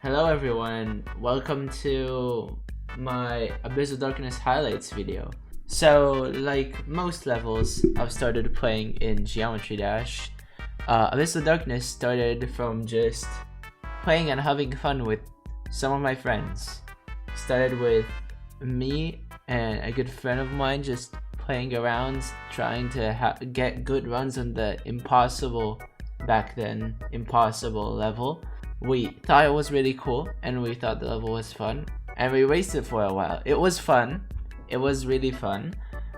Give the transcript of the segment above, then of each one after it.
Hello everyone, welcome to my Abyss of Darkness highlights video. So, like most levels, I've started playing in Geometry Dash. Abyss of Darkness started from just playing and having fun with some of my friends. Started with me and a good friend of mine just playing around, trying to get good runs on the impossible, back then, impossible level. We thought it was really cool and we thought the level was fun and we raced it for a while. It was fun, it was really fun,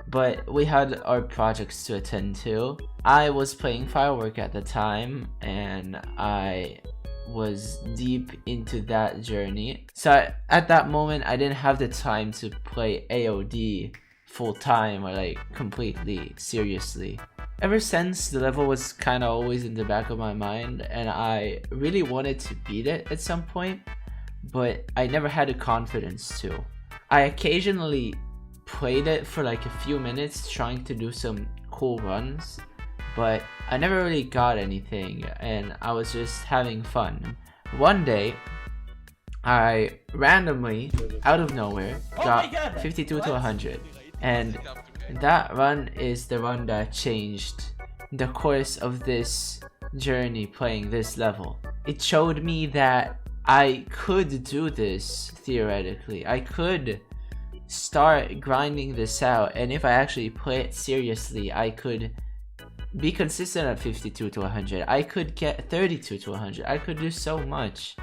but we had our projects to attend to. I was playing Firework at the time and I was deep into that journey. So at that moment I didn't have the time to play AOD full time or like completely seriously. Ever since, the level was kind of always in the back of my mind and I really wanted to beat it at some point, but I never had the confidence to. I occasionally played it for like a few minutes trying to do some cool runs, but I never really got anything and I was just having fun. One day, I randomly, out of nowhere, got 52 to 100 and that run is the run that changed the course of this journey playing this level. It showed me that I could do this theoretically. I could start grinding this out, and if I actually play it seriously, I could be consistent at 52 to 100. I could get 32 to 100. I could do so much,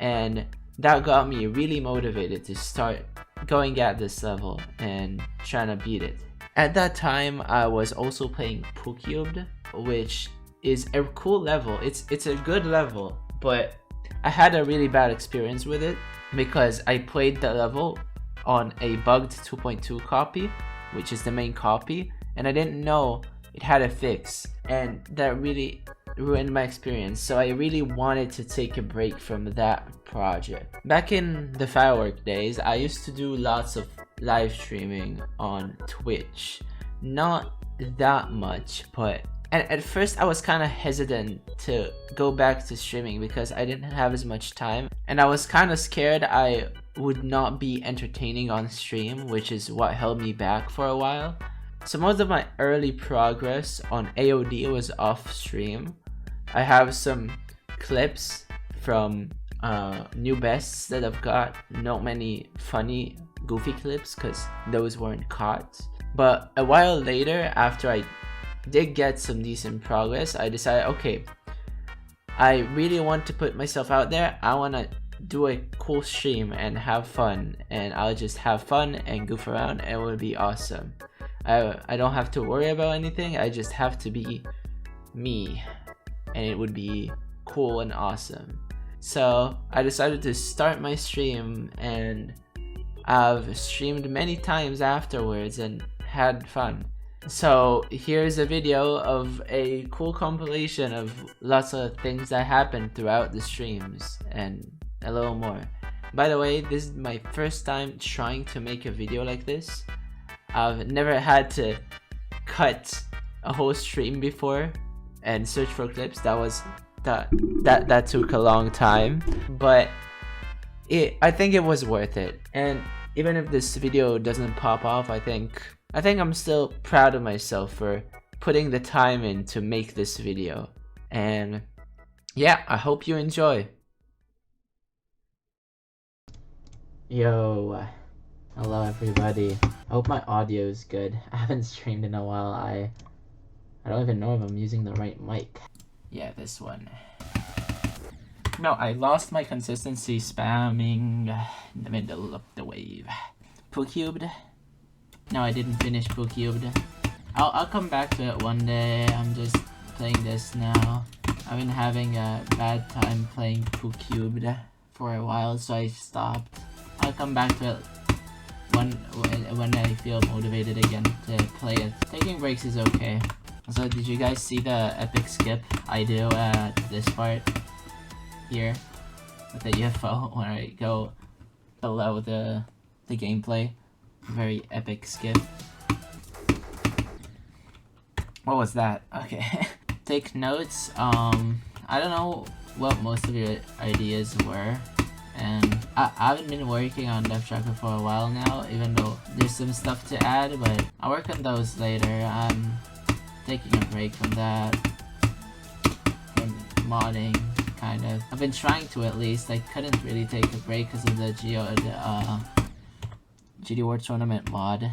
and that got me really motivated to start going at this level and trying to beat it. At that time, I was also playing PooCubed, which is a cool level. It's a good level, but I had a really bad experience with it because I played the level on a bugged 2.2 copy, which is the main copy, and I didn't know it had a fix, and that really ruined my experience. So I really wanted to take a break from that project. Back in the Firework days, I used to do lots of live streaming on Twitch. Not that much, but at first I was kind of hesitant to go back to streaming because I didn't have as much time and I was kind of scared I would not be entertaining on stream, which is what held me back for a while. So most of my early progress on AOD was off stream. I have some clips from new bests that I've got, not many funny goofy clips because those weren't caught. But a while later, after I did get some decent progress, I decided, okay, I really want to put myself out there. I want to do a cool stream and have fun, and I'll just have fun and goof around and it will be awesome. I don't have to worry about anything, I just have to be me and it would be cool and awesome. So I decided to start my stream and I've streamed many times afterwards and had fun. So here's a video of a cool compilation of lots of things that happened throughout the streams and a little more. By the way, this is my first time trying to make a video like this. I've never had to cut a whole stream before and search for clips. That took a long time, but I think it was worth it. And even if this video doesn't pop off, I think I'm still proud of myself for putting the time in to make this video. And yeah, I hope you enjoy. Yo, hello everybody. I hope my audio is good. I haven't streamed in a while. I don't even know if I'm using the right mic. Yeah, this one. No, I lost my consistency spamming in the middle of the wave. PooCubed. No, I didn't finish PooCubed. I'll come back to it one day. I'm just playing this now. I've been having a bad time playing PooCubed for a while, so I stopped. I'll come back to it when I feel motivated again to play it. Taking breaks is okay. So did you guys see the epic skip I do at this part here with the UFO when I go below the gameplay? Very epic skip. What was that? Okay. Take notes. I don't know what most of your ideas were. and I haven't been working on Death Tracker for a while now, even though there's some stuff to add, but I'll work on those later. I'm taking a break from that, from modding, kind of. I've been trying to, at least. I couldn't really take a break because of the GD War Tournament mod.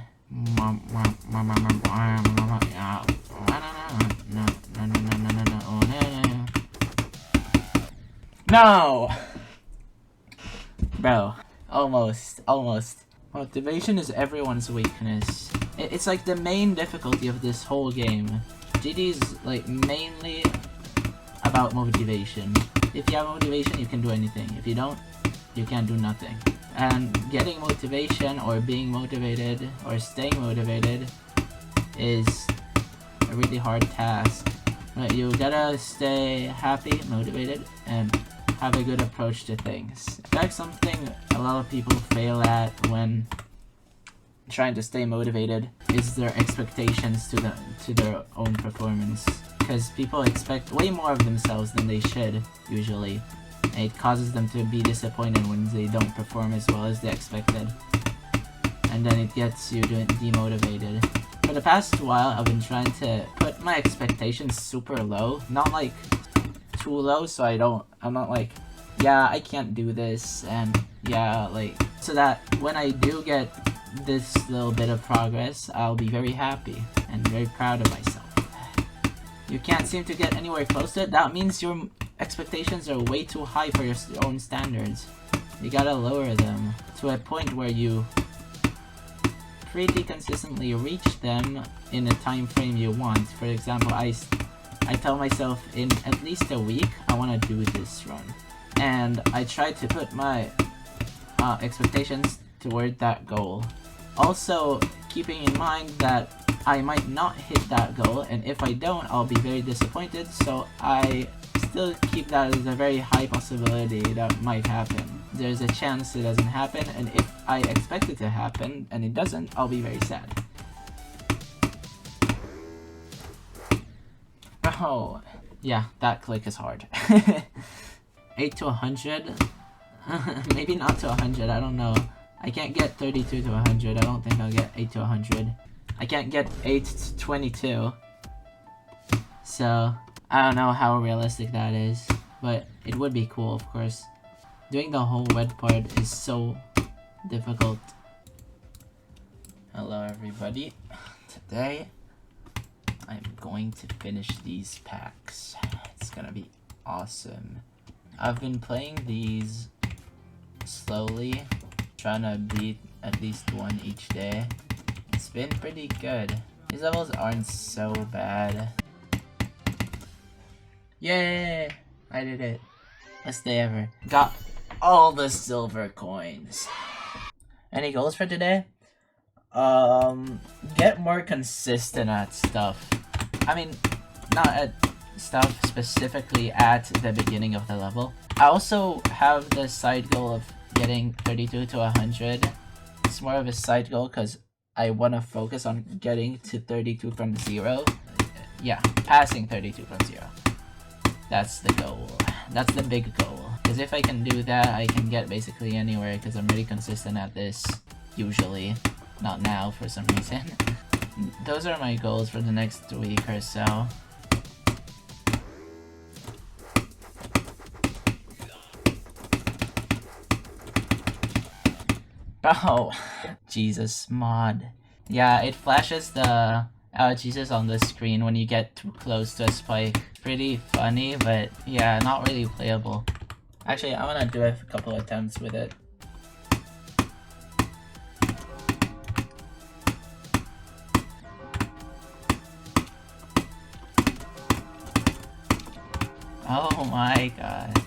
No! Bro, almost. Motivation is everyone's weakness. It's like the main difficulty of this whole game. GD's like mainly about motivation. If you have motivation, you can do anything. If you don't, you can't do nothing. And getting motivation, or being motivated, or staying motivated is a really hard task. But you gotta stay happy, motivated, and have a good approach to things. That's something a lot of people fail at when trying to stay motivated, is their expectations to their own performance. Because people expect way more of themselves than they should, usually. And it causes them to be disappointed when they don't perform as well as they expected. And then it gets you demotivated. For the past while, I've been trying to put my expectations super low. Not like too low, so I'm not like, yeah, I can't do this, and yeah, like, so that when I do get this little bit of progress, I'll be very happy and very proud of myself. You can't seem to get anywhere close to it, that means your expectations are way too high for your own standards. You gotta lower them to a point where you pretty consistently reach them in a time frame you want. For example, I tell myself in at least a week I want to do this run, and I try to put my expectations toward that goal. Also, keeping in mind that I might not hit that goal, and if I don't, I'll be very disappointed, so I still keep that as a very high possibility that might happen. There's a chance it doesn't happen, and if I expect it to happen and it doesn't, I'll be very sad. Oh, yeah, that click is hard. 8 to 100? Maybe not to 100, I don't know. I can't get 32 to 100, I don't think I'll get 8 to 100. I can't get 8 to 22. So, I don't know how realistic that is, but it would be cool, of course. Doing the whole wed part is so difficult. Hello everybody. Today, I'm going to finish these packs. It's gonna be awesome. I've been playing these slowly, trying to beat at least one each day. It's been pretty good. These levels aren't so bad. Yay! I did it. Best day ever. Got all the silver coins. Any goals for today? Get more consistent at stuff. I mean, not at stuff specifically at the beginning of the level. I also have the side goal of getting 32 to 100. It's more of a side goal because I want to focus on getting to 32 from 0. Yeah, passing 32 from 0. That's the goal. That's the big goal. Because if I can do that, I can get basically anywhere because I'm really consistent at this, usually. Not now, for some reason. Those are my goals for the next week or so. Oh, Jesus mod. Yeah, it flashes the Jesus on the screen when you get too close to a spike. Pretty funny, but yeah, not really playable. Actually, I'm gonna do a couple attempts with it. Oh my god.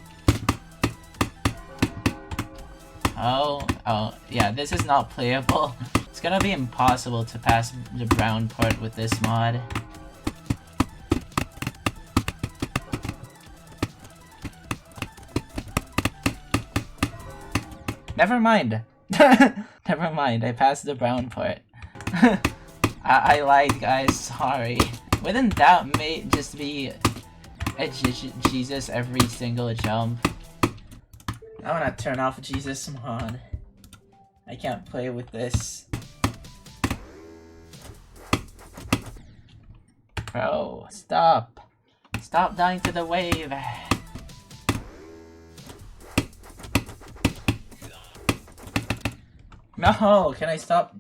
Oh, yeah, this is not playable. It's gonna be impossible to pass the brown part with this mod. Never mind. Never mind, I passed the brown part. I lied, guys, sorry. Wouldn't that just be a Jesus every single jump? I wanna turn off Jesus mod. I can't play with this. Bro, stop. Stop dying to the wave. No, can I stop?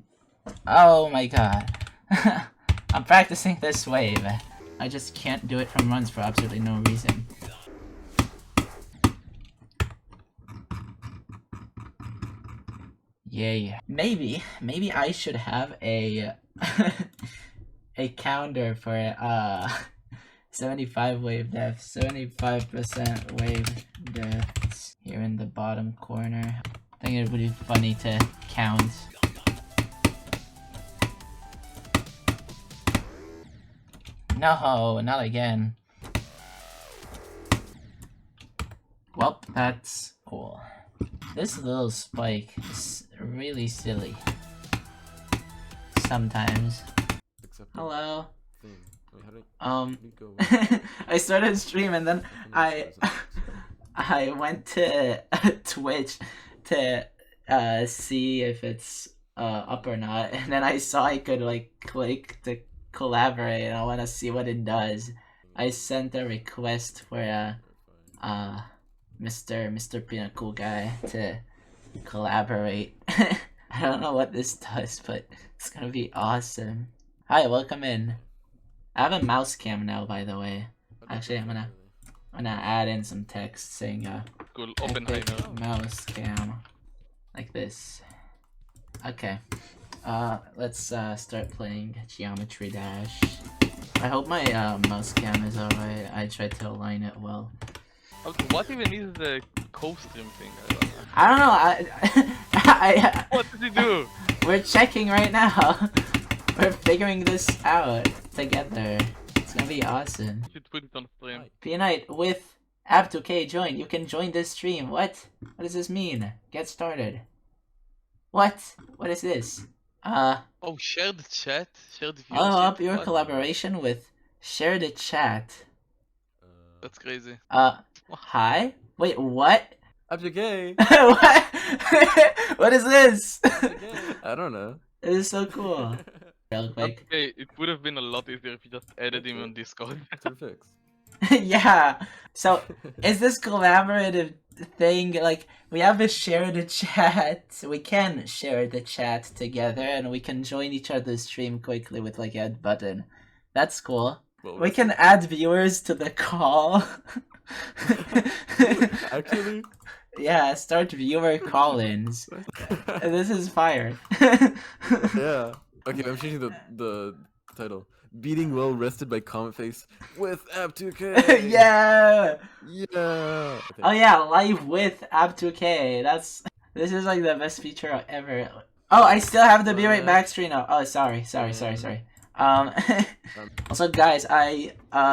Oh my god. I'm practicing this wave. I just can't do it from runs for absolutely no reason. Yay. Maybe I should have a a counter for 75 wave deaths, 75% wave deaths here in the bottom corner. I think it would be funny to count. No, not again. Well, that's cool. This little spike is really silly. Sometimes. Hello. I started stream and then I went to Twitch to see if it's up or not, and then I saw I could like click to collaborate and I want to see what it does. I sent a request for Mr. Peanut Cool Guy to collaborate. I don't know what this does, but it's gonna be awesome. Hi, welcome in. I have a mouse cam now, by the way. Actually, I'm gonna add in some text saying mouse cam, like this. Okay. Let's start playing Geometry Dash. I hope my mouse cam is alright. I tried to align it well. What even is the co-stream thing? I don't know. What did he do? We're checking right now. We're figuring this out together. It's gonna be awesome. You should put it on stream. Peanut with Ab2K join. You can join this stream. What? What does this mean? Get started. What? What is this? Oh, share the chat. Share the viewership. Follow up your collaboration with share the chat. That's crazy. Hi? Wait, what? Ab2K. What? What is this? I don't know. It is so cool. Real quick. Okay, it would have been a lot easier if you just added him on Discord. Fix. Yeah. So, is this collaborative thing like we have a share the chat? We can share the chat together, and we can join each other's stream quickly with like a button. That's cool. Well, we can add viewers to the call. Actually? Yeah, start viewer call-ins. This is fire. Yeah. Okay, I'm changing the title. Beating well rested by Comet Face with Ab2K. Yeah. Yeah. Oh yeah, live with Ab2K. This is like the best feature ever. Oh, I still have the Be Right Back screen now. Oh, sorry. Also, guys,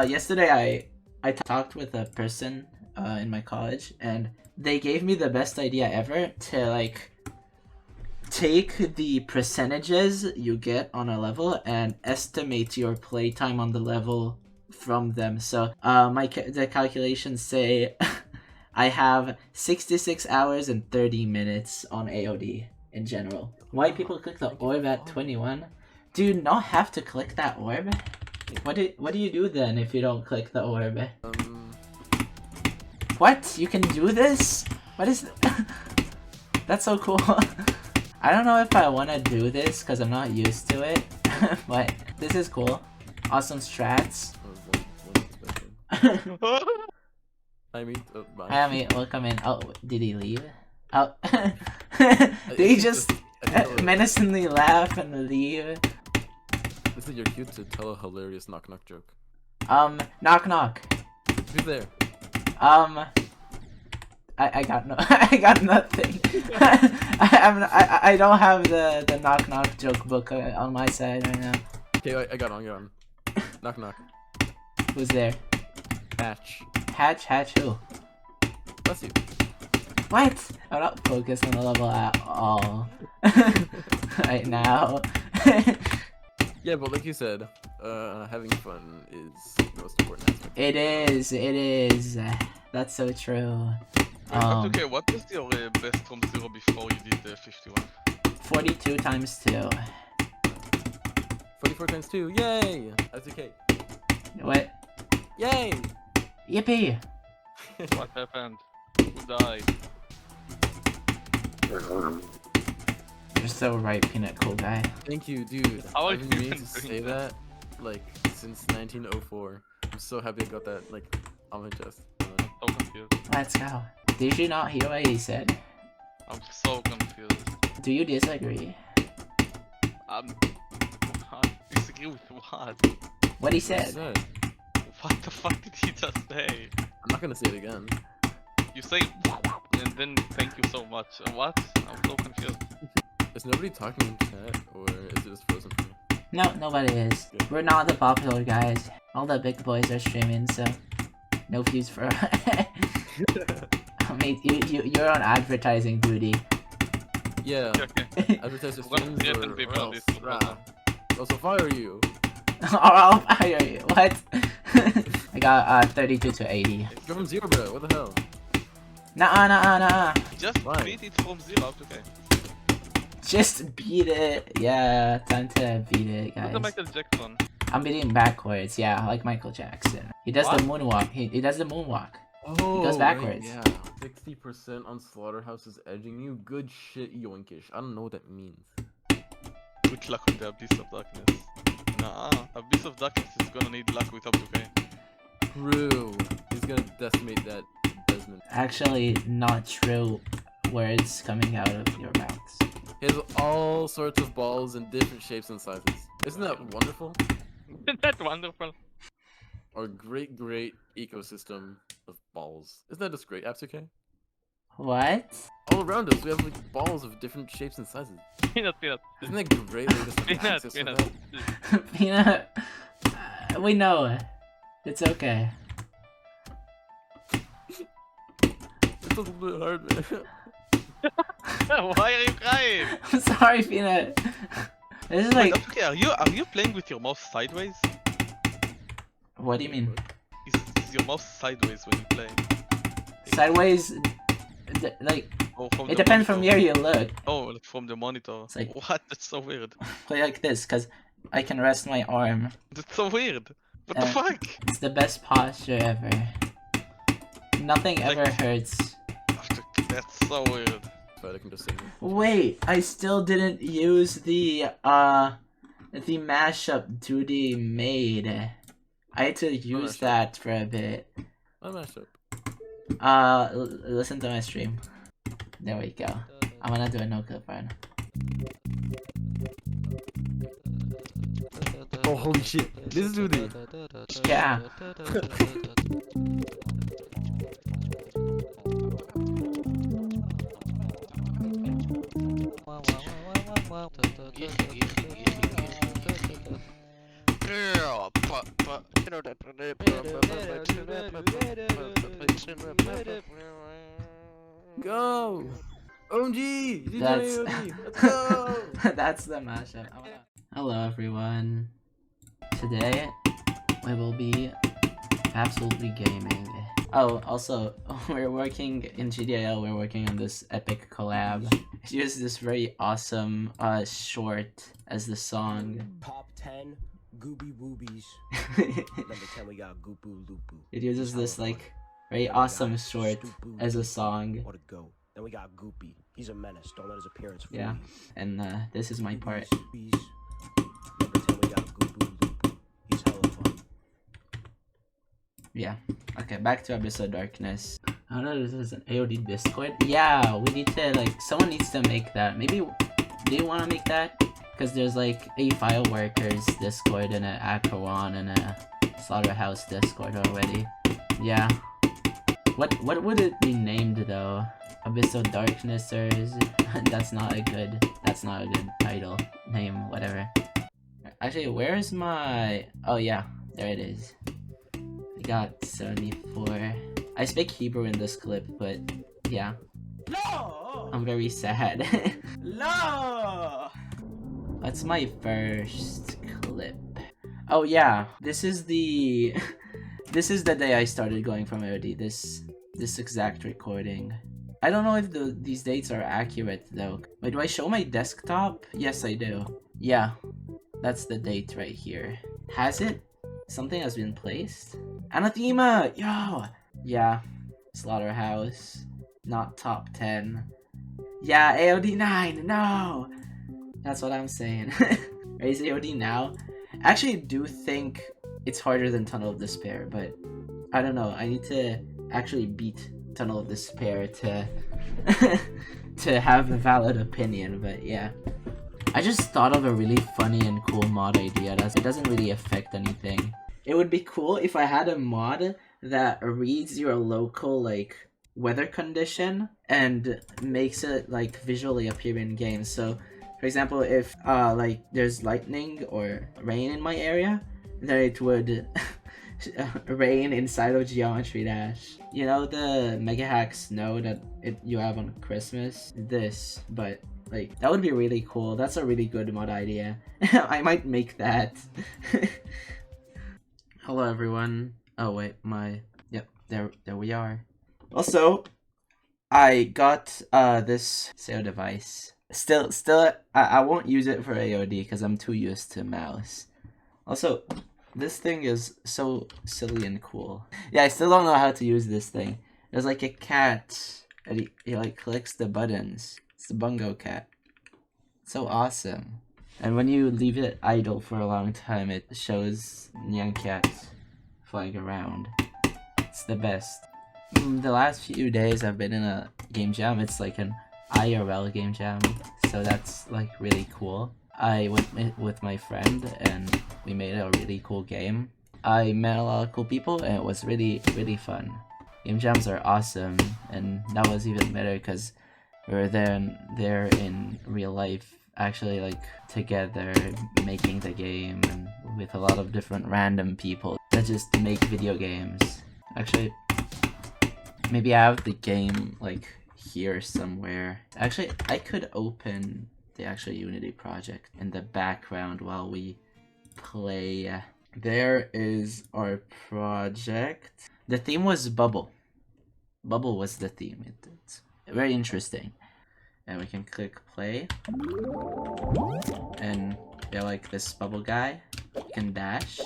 yesterday I talked with a person in my college, and they gave me the best idea ever to like take the percentages you get on a level and estimate your playtime on the level from them. So the calculations say I have 66 hours and 30 minutes on AOD in general. Why people click the orb at 21? Do you not have to click that orb? What do you do then if you don't click the orb? What? You can do this? What is That's so cool. I don't know if I want to do this because I'm not used to it, but this is cool. Awesome strats. Hi, Meet. Bye. Hi, Meet. Welcome in. Oh, did he leave? Oh. Did he just menacingly laugh and leave? This is your cue to tell a hilarious knock-knock joke. Knock knock. Who's there? I got no. I got nothing. I don't have the knock knock joke book on my side right now. Okay, I got on. Knock knock. Who's there? Hatch. Hatch who? Bless you. What? I'm not focused on the level at all right now. Yeah, but like you said, having fun is the most important aspect. It is. That's so true. Okay, what was your best from 0 before you did 51? 42 times 2. 44 times 2. Yay! That's okay. What? Yay! Yippee! What happened? Who died? You're so right, Peanut Cool Guy. Thank you, dude. How are I've you been meaning even to doing say that? that like since 1904. I'm so happy I got that like on my chest. So confused. Let's go. Did you not hear what he said? I'm so confused. Do you disagree? I disagree with what? What he What said? is that? What the fuck did he just say? I'm not gonna say it again. You say and then thank you so much. What? I'm so confused. Is nobody talking in chat or is it just frozen for me? No, nobody is. We're not the popular guys. All the big boys are streaming, so no views for. Mate, you're on advertising duty. Yeah. Okay. Advertise your What streams happened or people else. this Rah. Also fire you. Or I'll fire you. What? I got 32 to 80. Go from 0, bro. What the hell? Nah. Just Why? beat it from 0, okay. Just beat it. Yeah, time to beat it, What's the guys. Michael Jackson? I'm beating backwards. Yeah, like Michael Jackson. He does the moonwalk. He does the moonwalk. Oh, goes backwards. Yeah. 60% on Slaughterhouse is edging you. Good shit, yoinkish. I don't know what that means. Good luck with the Abyss of Darkness. Nah, Abyss of Darkness is gonna need luck with up to K. True. He's gonna decimate that Desmond. Actually, not true words coming out of your mouths. He has all sorts of balls in different shapes and sizes. Isn't that wonderful? Isn't that wonderful? Our great ecosystem of balls. Isn't that just great, ABYSS? What? All around us, we have like balls of different shapes and sizes. Peanut. Isn't that great? Like, just Peanut, access to peanut. that? Peanut. We know. It's okay. It's a little bit hard, man. Why are you crying? I'm sorry, Peanut. This is like. Okay, are you playing with your mouse sideways? What do you mean? Is your mouse sideways when you play? Sideways. Like. Or from It the depends from monitor? where you look. Oh, like from the monitor. It's like- What? That's so weird. Play like this, because I can rest my arm. That's so weird. What the fuck? It's the best posture ever. Nothing Like- ever hurts. That's so weird. But I can just sing. Wait, I still didn't use the mashup duty made. I had to use mashup. that for a bit. Not mashup. Listen to my stream. There we go. I'm gonna do a no clip right now. Oh, holy shit. This is Rudy. Yeah. Girl, but you know that. Go! OMG! You That's- did OMG! Let's go! That's the mashup. Hello everyone. Today we will be absolutely gaming. Oh, also we're working in GDL. We're working on this epic collab. Use this very awesome short as the song. Top 10 Gooby Woobies. Number 10 we got Goopoo Loopoo. It uses this like very awesome short as a song. What a go. Then we got Goopy. He's a menace. Don't let his appearance fool Yeah. you. And this is my part. Woobies. Number 10 we got Goopoo Loopoo. He's hella fun. Yeah. Okay, back to ABYSS of Darkness. I don't know, this is an AOD Discord. Yeah, we need to like someone needs to make that. Maybe do you want to make that? Because there's like a file workers Discord and a Acheron and a Slaughterhouse Discord already. Yeah. What would it be named though? ABYSS of Darkness or is that's not a good title name, whatever. Actually, where's my oh yeah, there it is. I got 74. I speak Hebrew in this clip, but yeah. No! I'm very sad. No! That's my first clip. Oh yeah, this is the day I started going from AOD. This this exact recording. I don't know if these dates are accurate though. Wait, do I show my desktop? Yes, I do. Yeah, that's the date right here. Has it? Something has been placed? Anathema! Yo! Yeah, Slaughterhouse. Not top 10. Yeah, AOD 9! No! That's what I'm saying. Raise AOD now? I actually do think it's harder than Tunnel of Despair, but I don't know. I need to actually beat Tunnel of Despair to to have a valid opinion, but yeah. I just thought of a really funny and cool mod idea that it doesn't really affect anything. It would be cool if I had a mod that reads your local like weather condition and makes it like visually appear in games. So for example, if like there's lightning or rain in my area, then it would rain inside of Geometry Dash. You know the mega hack snow that you have on Christmas? This, but like that would be really cool. That's a really good mod idea. I might make that. Hello everyone. Oh wait, yep, there we are. Also, I got this SEO device. Still, I won't use it for AOD because I'm too used to mouse. Also, this thing is so silly and cool. Yeah, I still don't know how to use this thing. There's like a cat, and he like clicks the buttons. It's the Bungo cat. It's so awesome. And when you leave it idle for a long time, it shows young cats flying around. It's the best. The last few days I've been in a game jam. It's like an IRL game jam, so that's like really cool. I went with my friend and we made a really cool game. I met a lot of cool people and it was really fun. Game jams are awesome, and that was even better because we were there in real life, actually like together making the game, and with a lot of different random people that just make video games. Actually, maybe I have the game like here somewhere. Actually, I could open the actual Unity project in the background while we play. There is our project. The theme was Bubble. Bubble was the theme. It's very interesting. And we can click play. And they're like this bubble guy. You can dash.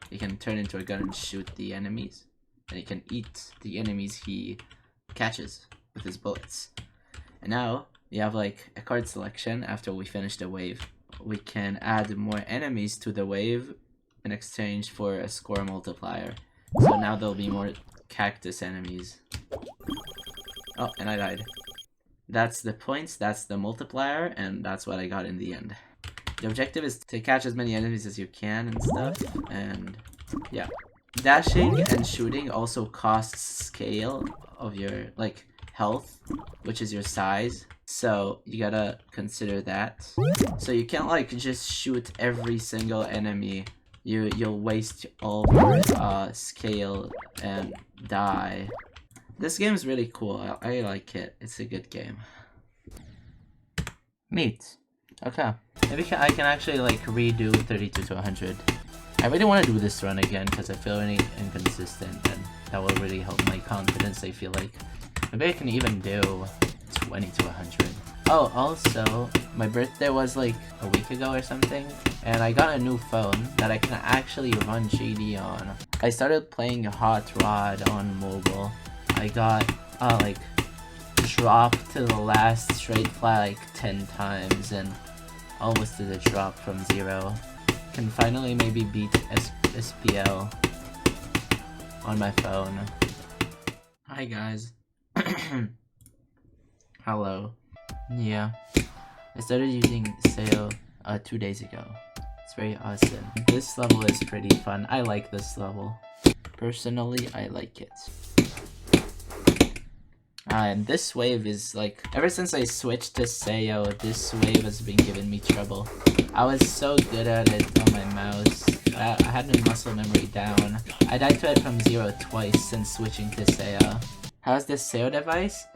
You can turn into a gun and shoot the enemies. And you can eat the enemies he catches with his bullets. And now we have like a card selection. After we finish the wave, we can add more enemies to the wave in exchange for a score multiplier. So now there'll be more cactus enemies. Oh, and I died. That's the points, that's the multiplier, and that's what I got in the end. The objective is to catch as many enemies as you can and stuff, and yeah. Dashing and shooting also costs scale of your, like, health, which is your size. So you gotta consider that. So you can't, like, just shoot every single enemy. You'll waste all your scale and die. This game is really cool. I like it. It's a good game. Meat. Okay. Maybe I can actually like redo 32 to 100. I really want to do this run again because I feel really inconsistent, and that will really help my confidence, I feel like. Maybe I can even do 20 to 100. Oh, also, my birthday was like a week ago or something, and I got a new phone that I can actually run GD on. I started playing Hot Rod on mobile. I got like dropped to the last straight fly like 10 times and almost did a drop from 0. Can finally maybe beat SPL on my phone. Hi guys. Hello. Yeah. I started using SEO 2 days ago. It's very awesome. This level is pretty fun. I like this level. Personally, I like it. And this wave is like, ever since I switched to SEO, this wave has been giving me trouble. I was so good at it on my mouse. I had my muscle memory down. I died to it from 0 twice since switching to SEO. How's this SEO device?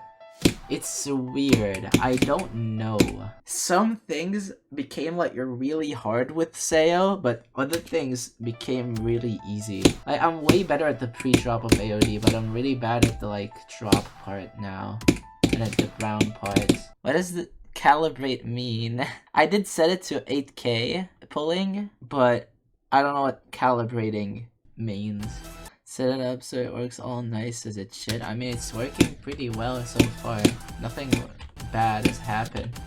It's weird. I don't know. Some things became like really hard with Sayo, but other things became really easy. Like, I'm way better at the pre-drop of AOD, but I'm really bad at the like drop part now. And at the brown part. What does the calibrate mean? I did set it to 8K pulling, but I don't know what calibrating means. Set it up so it works all nice as it should. I mean, it's working pretty well so far. Nothing bad has happened.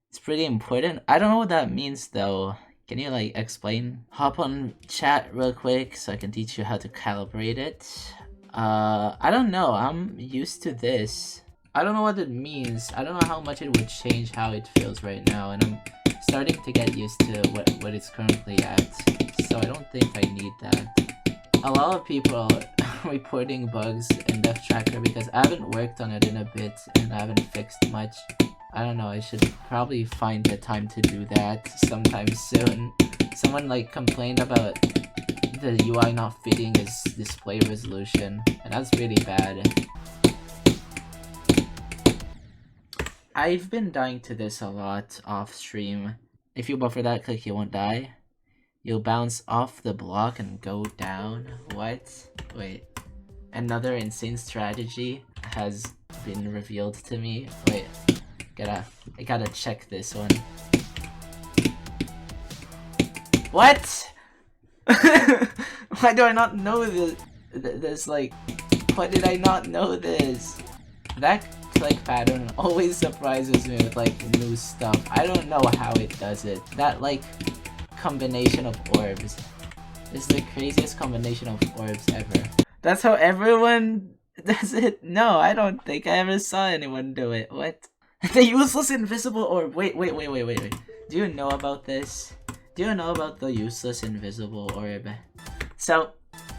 It's pretty important. I don't know what that means though. Can you like explain? Hop on chat real quick so I can teach you how to calibrate it. I don't know. I'm used to this. I don't know what it means. I don't know how much it would change how it feels right now, and I'm starting to get used to what it's currently at. So I don't think I need that. A lot of people are reporting bugs in Death Tracker because I haven't worked on it in a bit and I haven't fixed much. I don't know, I should probably find the time to do that sometime soon. Someone like complained about the UI not fitting his display resolution, and that's really bad. I've been dying to this a lot off stream. If you buffer that click, you won't die. You'll bounce off the block and go down. What? Wait. Another insane strategy has been revealed to me. Wait. I gotta check this one. What? Why do I not know this? Like, why did I not know this? That click pattern always surprises me with like new stuff. I don't know how it does it. That like combination of orbs is the craziest combination of orbs ever. That's how everyone does it? No, I don't think I ever saw anyone do it. What? The useless invisible orb. Wait. Do you know about this? Do you know about the useless invisible orb? So,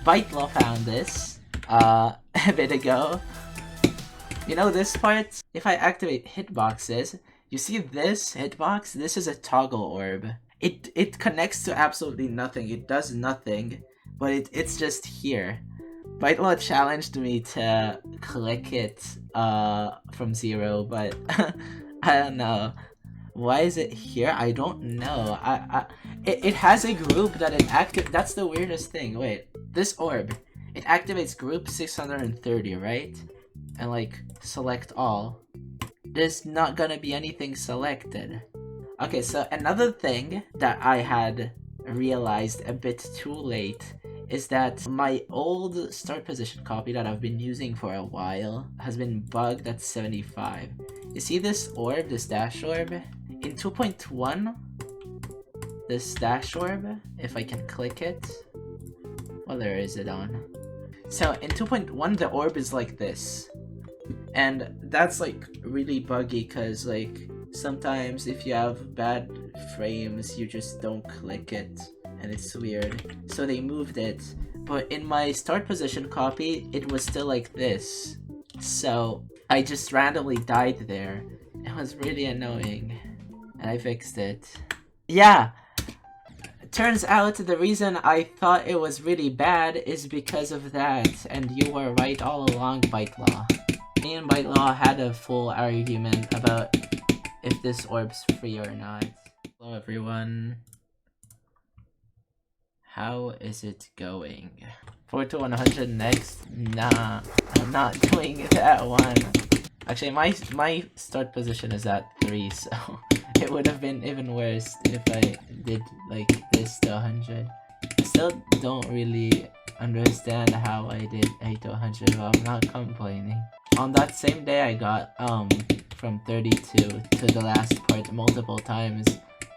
ByteLaw found this a bit ago. You know this part? If I activate hitboxes, you see this hitbox? This is a toggle orb. It connects to absolutely nothing. It does nothing, but it's just here. ByteLaw challenged me to click it from 0, but I don't know. Why is it here? I don't know. It has a group that it that's the weirdest thing. Wait, this orb, it activates group 630, right? And like select all. There's not gonna be anything selected. Okay, so another thing that I had realized a bit too late is that my old start position copy that I've been using for a while has been bugged at 75. You see this orb, this dash orb? In 2.1, this dash orb, if I can click it, what layer is it on? So in 2.1, the orb is like this. And that's like really buggy because like sometimes if you have bad frames, you just don't click it and it's weird. So they moved it. But in my start position copy, it was still like this. So I just randomly died there. It was really annoying. And I fixed it. Yeah! Turns out the reason I thought it was really bad is because of that. And you were right all along, ByteLaw. Me and ByteLaw had a full argument about if this orb's free or not. Hello everyone. How is it going? 4 to 100 next? Nah, I'm not doing that one. Actually, my start position is at 3, so it would have been even worse if I did like this to 100. I still don't really understand how I did 8 to 100, but I'm not complaining. On that same day, I got from 32 to the last part multiple times,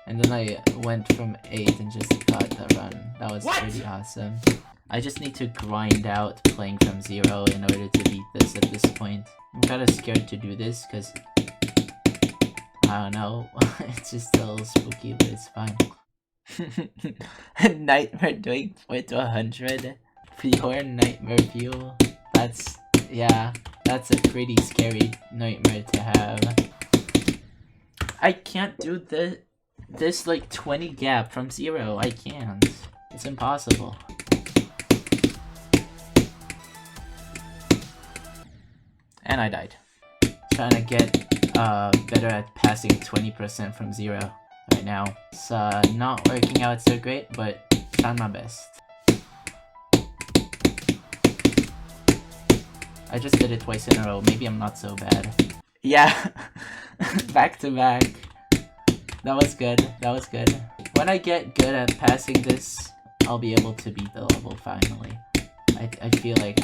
and then I went from 8 and just got the run. That was pretty awesome. I just need to grind out playing from 0 in order to beat this at this point. I'm kinda scared to do this because I don't know. It's just a little spooky, but it's fine. Nightmare doing 4 to 100. Pure nightmare view. Yeah, that's a pretty scary nightmare to have. I can't do this like 20 gap from 0. I can't. It's impossible. And I died. trying to get better at passing 20% from 0 right now. It's not working out so great, but trying my best. I just did it twice in a row. Maybe I'm not so bad. Yeah, back to back. That was good. That was good. When I get good at passing this, I'll be able to beat the level finally. I feel like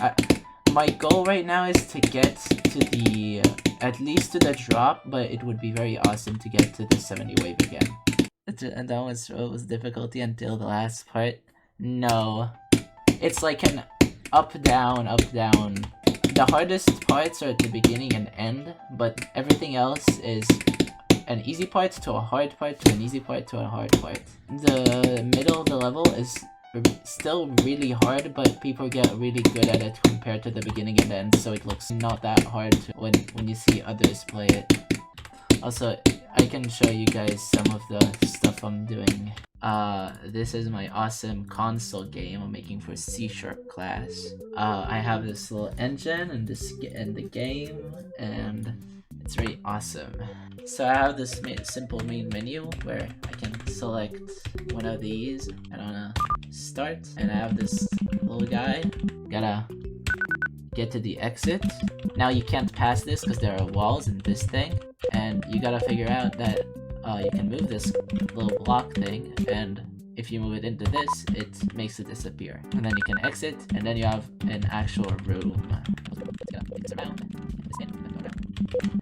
my goal right now is to get to the at least to the drop, but it would be very awesome to get to the 70 wave again. And that was difficulty until the last part. No, it's like an up down, up down. The hardest parts are at the beginning and end, but everything else is an easy part to a hard part to an easy part to a hard part. The middle of the level is still really hard, but people get really good at it compared to the beginning and end, so it looks not that hard when you see others play it. Also, I can show you guys some of the stuff I'm doing. This is my awesome console game I'm making for C# class. I have this little engine and the game, and it's very awesome. So I have this simple main menu where I can select one of these. I wanna start, and I have this little guy. Gotta get to the exit. Now you can't pass this because there are walls in this thing, and you gotta figure out that you can move this little block thing, and if you move it into this, it makes it disappear. And then you can exit, and then you have an actual room.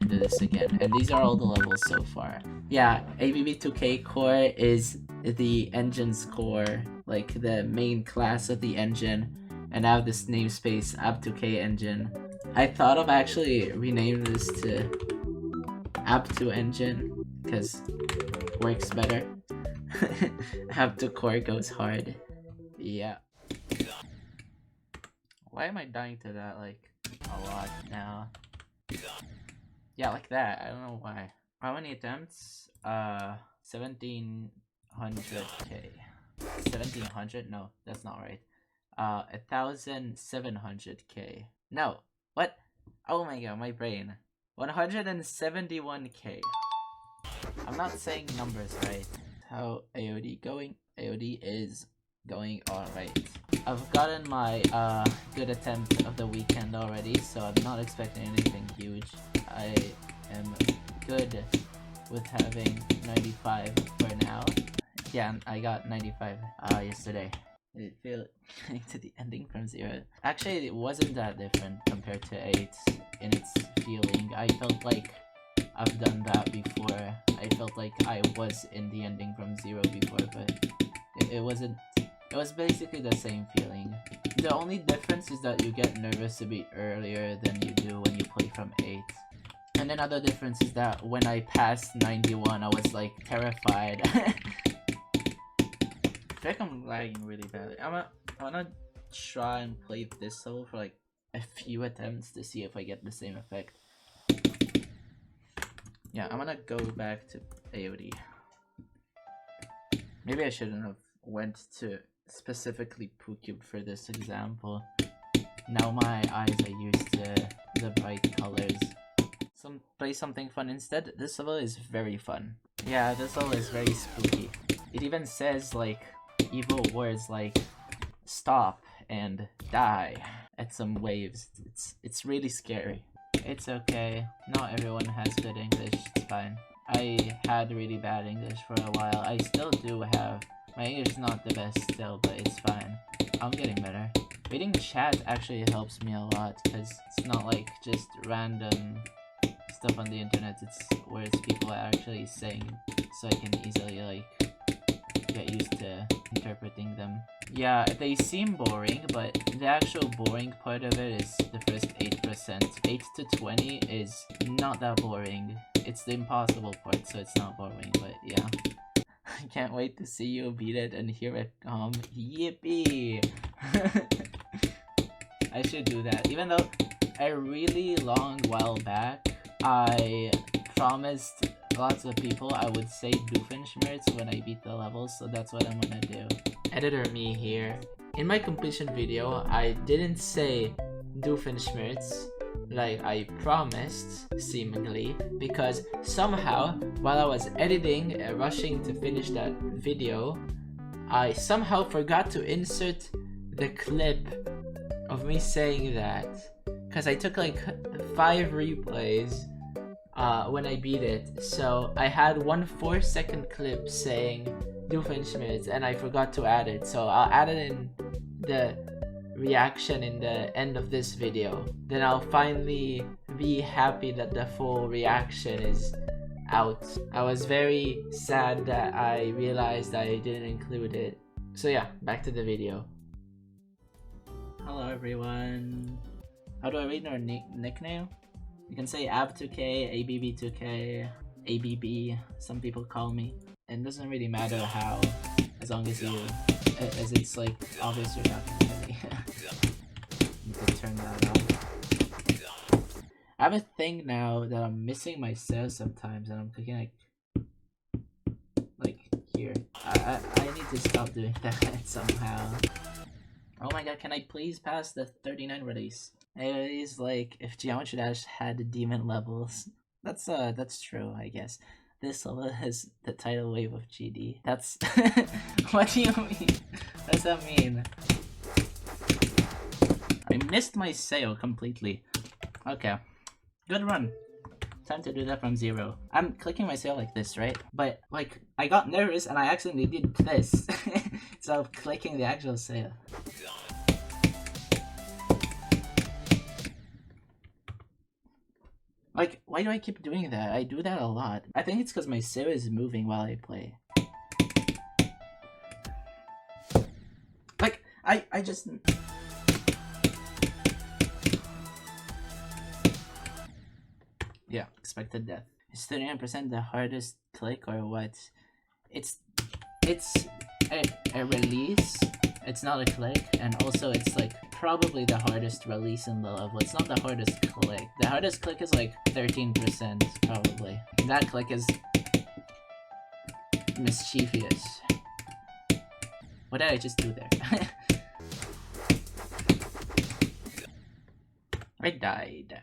Do this again, and these are all the levels so far. Yeah, ABB2K core is the engine's core, like the main class of the engine, and I have this namespace AB2K engine. I thought of actually renaming this to AB2 engine because it works better. AB2 core goes hard. Yeah. Why am I dying to that like a lot now? Yeah, like that. I don't know why. How many attempts? 1700k. 1700? No, that's not right. 1700k. No. What? Oh my god, my brain. 171k. I'm not saying numbers right. How AOD going? AOD is going alright. I've gotten my good attempt of the weekend already, so I'm not expecting anything huge. I am good with having 95 for now. Yeah, I got 95 yesterday. It feel to the ending from 0. Actually, it wasn't that different compared to 8 in its feeling. I felt like I've done that before. I felt like I was in the ending from 0 before, but it wasn't. It was basically the same feeling. The only difference is that you get nervous a bit earlier than you do when you play from 8. And another difference is that when I passed 91, I was like terrified. I feel like I'm lagging really badly. I wanna try and play this level for like a few attempts to see if I get the same effect. Yeah, I'm gonna go back to AOD. Maybe I shouldn't have went to specifically PooCube for this example. Now my eyes are used to the bright colors. Play something fun instead. This level is very fun. Yeah, this level is very spooky. It even says like evil words like stop and die at some waves. It's really scary. It's okay. Not everyone has good English. It's fine. I had really bad English for a while. I still do have. My English is not the best still, but it's fine. I'm getting better. Reading chat actually helps me a lot because it's not like just random stuff on the internet. It's words people are actually saying, so I can easily like get used to interpreting them. Yeah, they seem boring, but the actual boring part of it is the first 8%. 8 to 20 is not that boring. It's the impossible part, so it's not boring, but yeah. I can't wait to see you beat it and hear it come. Yippee! I should do that. Even though a really long while back, I promised lots of people I would say Doofenshmirtz when I beat the levels, so that's what I'm gonna do. Editor me here. In my completion video, I didn't say Doofenshmirtz, like I promised, seemingly, because somehow, while I was editing and rushing to finish that video, I somehow forgot to insert the clip of me saying that, because I took like 5 replays when I beat it, so I had 1 4-second clip saying Doofenshmirtz and I forgot to add it, so I'll add it in the reaction in the end of this video. Then I'll finally be happy that the full reaction is out. I was very sad that I realized I didn't include it. So yeah, back to the video. Hello everyone. How do I read our nickname? You can say AB2K, ABB2K, ABB, some people call me. It doesn't really matter how, as long as it's like obvious you're talking to me. You can turn that off. I have a thing now that I'm missing my sail sometimes, and I'm clicking like here. I need to stop doing that somehow. Oh my god, can I please pass the 39 release? Anyways, like if Geometry Dash had demon levels, that's true, I guess. This level has the tidal wave of GD. That's what do you mean? What does that mean? I missed my sail completely. Okay. Good run. Time to do that from 0. I'm clicking my sail like this, right? But like I got nervous and I accidentally did this. So clicking the actual sail. Like, why do I keep doing that? I do that a lot. I think it's because my sail is moving while I play. Like, I just... Yeah, expected death. Is 39% the hardest click or what? It's a release. It's not a click, and also it's like probably the hardest release in the level. It's not the hardest click. The hardest click is like 13% probably. That click is mischievous. What did I just do there? I died.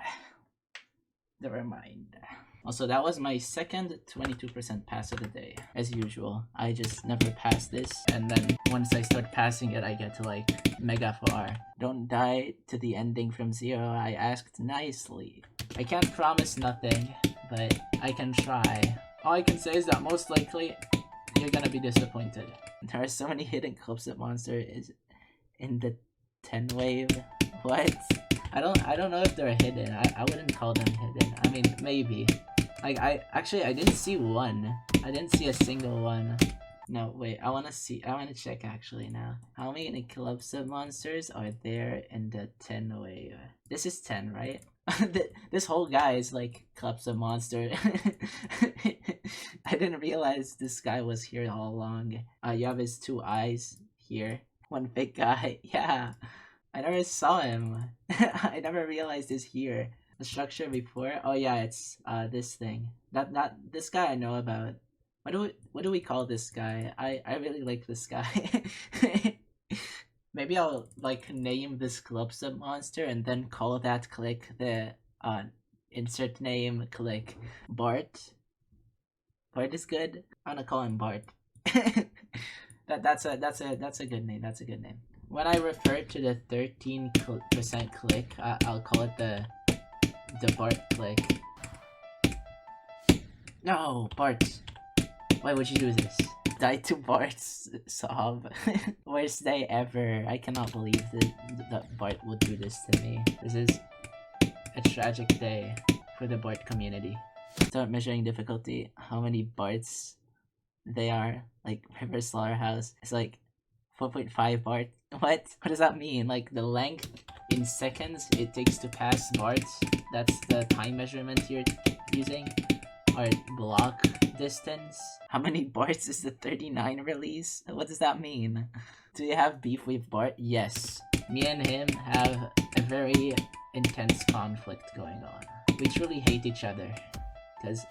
Never mind. Also, that was my second 22% pass of the day. As usual, I just never pass this, and then once I start passing it, I get to like mega far. Don't die to the ending from 0, I asked nicely. I can't promise nothing, but I can try. All I can say is that most likely, you're gonna be disappointed. There are so many hidden clips that Monster is in the 10 wave. What? I don't know if they're hidden. I wouldn't call them hidden. I mean, maybe. Like, I didn't see one. I didn't see a single one. No, wait, I wanna check actually now. How many club sub monsters are there in the 10 wave? This is 10, right? This whole guy is like club sub monster. I didn't realize this guy was here all along. You have his 2 eyes here. One big guy, yeah. I never saw him. I never realized he's here. The structure before? Oh yeah, it's this thing. This guy I know about. What do we call this guy? I really like this guy. Maybe I'll like name this club sub monster and then call that click the insert name click Bart. Bart is good. I'm gonna call him Bart. That's a good name. That's a good name. When I refer to the 13% click, I'll call it the Bart click. No, Bart. Why would you do this? Die to Bart's sob. Worst day ever. I cannot believe that Bart would do this to me. This is a tragic day for the Bart community. Start measuring difficulty. How many Barts they are? Like River Slaughterhouse. It's like 4.5 Bart. What does that mean? Like the length in seconds it takes to pass Barts? That's the time measurement you're using? Or block distance? How many Barts is the 39 release? What does that mean? Do you have beef with Bart? Yes. Me and him have a very intense conflict going on. We truly hate each other. Cause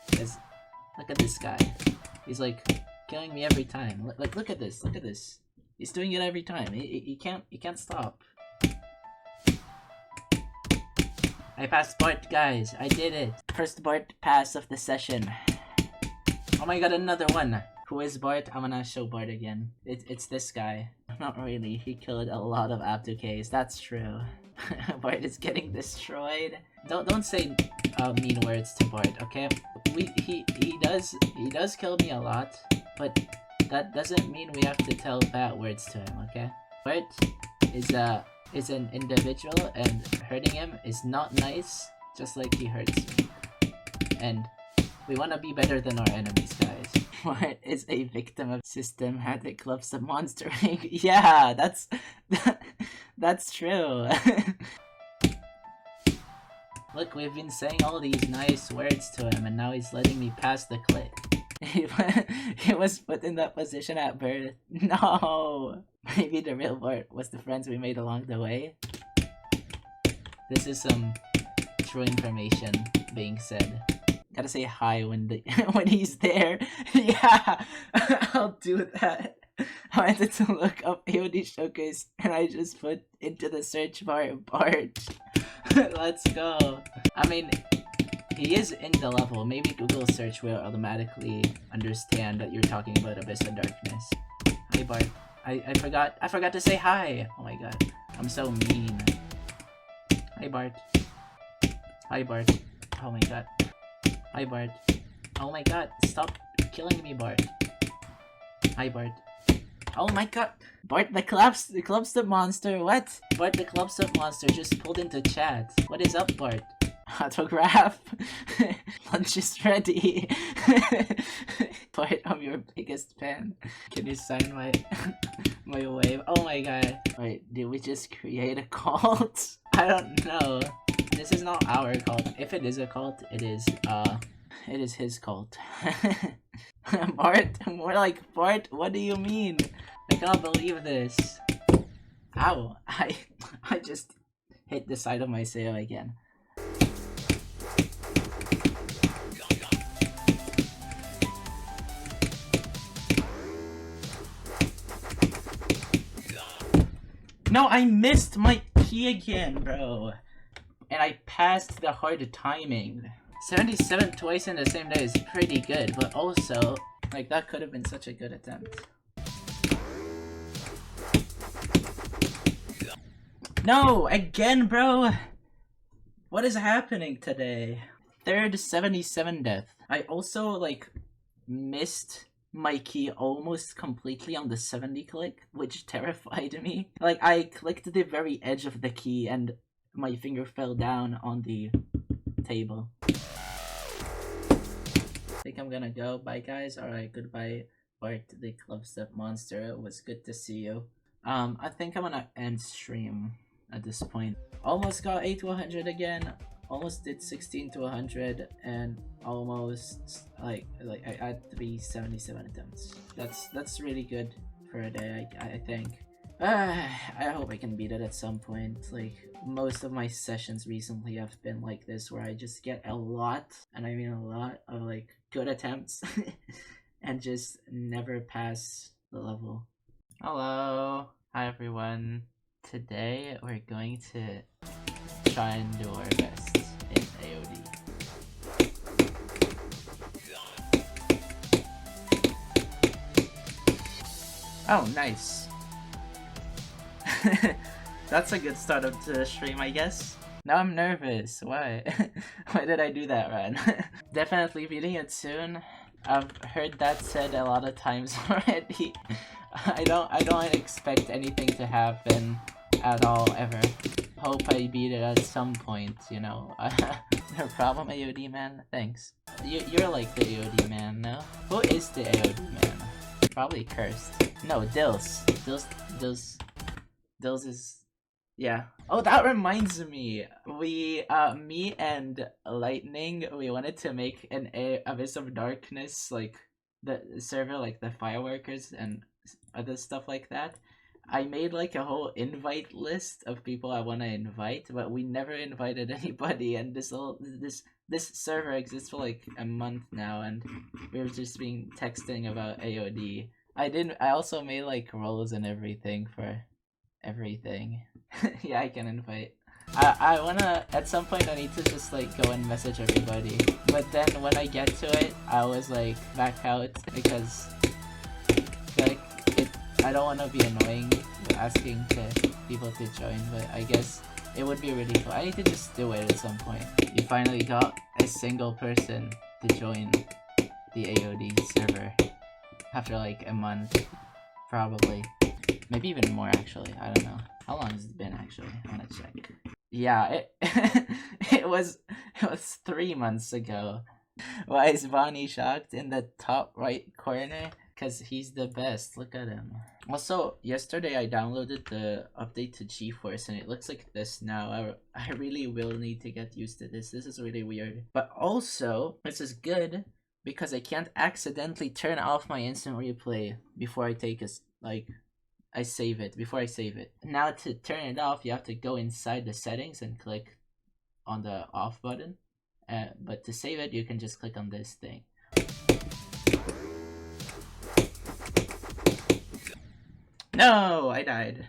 look at this guy. He's like killing me every time. Like look at this, look at this. He's doing it every time. He can't stop. I passed Bart, guys. I did it. First Bart pass of the session. Oh my god, another one. Who is Bart? I'm gonna show Bart again. It's this guy. Not really. He killed a lot of Abduks. That's true. Bart is getting destroyed. Don't say mean words to Bart, okay? He does kill me a lot, but that doesn't mean we have to tell bad words to him, okay? Bart is an individual, and hurting him is not nice, just like he hurts me. And we want to be better than our enemies, guys. Bart is a victim of systematic clubs of monstering. Yeah, that's true. Look, we've been saying all these nice words to him, and now he's letting me pass the clip. He was put in that position at birth. No! Maybe the real Bart was the friends we made along the way. This is some true information being said. Gotta say hi when when he's there. Yeah, I'll do that. I wanted to look up AOD Showcase, and I just put into the search bar Bart. Let's go. I mean, he is in the level. Maybe Google search will automatically understand that you're talking about Abyss of Darkness. Hi Bart. I forgot to say hi. Oh my god. I'm so mean. Hi Bart. Hi Bart. Oh my god. Hi Bart. Oh my god. Stop killing me, Bart. Hi Bart. Oh my god. Bart the clubstep monster. What? Bart the clubstep monster just pulled into chat. What is up, Bart? Autograph. Lunch is ready. Bart, I'm your biggest fan. Can you sign my my wave? Oh my god. Wait, did we just create a cult? I don't know. This is not our cult. If it is a cult, it is his cult. Bart, more like Bart, what do you mean? I cannot believe this. Ow, I just hit the side of my sail again. No, I missed my key again, bro. And I passed the hard timing. 77 twice in the same day is pretty good, but also, like, that could have been such a good attempt. No! Again, bro! What is happening today? Third 77 death. I also, like, missed my key almost completely on the 70 click, which terrified me. Like, I clicked the very edge of the key and my finger fell down on the table. I think I'm gonna go. Bye, guys. Alright, goodbye, Bart the clubstep monster. It was good to see you. I think I'm gonna end stream at this point. Almost got 8 to 100 again. Almost did 16 to 100, and almost like I had 377 attempts. That's really good for a day, I think. I hope I can beat it at some point. Like, most of my sessions recently have been like this, where I just get a lot, and I mean a lot, of like good attempts and just never pass the level. Hello, hi everyone. Today we're going to try and do our best in AOD. Oh, nice. That's a good start up to the stream, I guess. Now I'm nervous. Why? Why did I do that, Ren? Definitely reading it soon. I've heard that said a lot of times already. I don't expect anything to happen at all, ever. Hope I beat it at some point, you know. No problem, AOD man. Thanks. You're like the AOD man, no? Who is the AOD man? Probably Cursed. No, Dils. Dils is... yeah. Oh, that reminds me. We, me and Lightning, we wanted to make an Abyss of Darkness, like, the server, like the fireworkers and other stuff like that. I made like a whole invite list of people I want to invite, but we never invited anybody, and this server exists for like a month now, and we were just been texting about AOD. I also made like roles and everything for everything. Yeah, I can invite. I wanna, at some point I need to just like go and message everybody. But then when I get to it, I was like back out because like I don't wanna be annoying asking people to join, but I guess it would be really cool. I need to just do it at some point. You finally got a single person to join the AOD server after like a month, probably. Maybe even more actually, I don't know. How long has it been actually? I wanna check. Yeah, it was 3 months ago. Why is Bonnie shocked in the top right corner? Cause he's the best, look at him. Also, yesterday I downloaded the update to GeForce and it looks like this now. I really will need to get used to this. This is really weird. But also, this is good because I can't accidentally turn off my instant replay before I take a, I save it, before I save it. Now to turn it off, you have to go inside the settings and click on the off button. But to save it, you can just click on this thing. No, I died.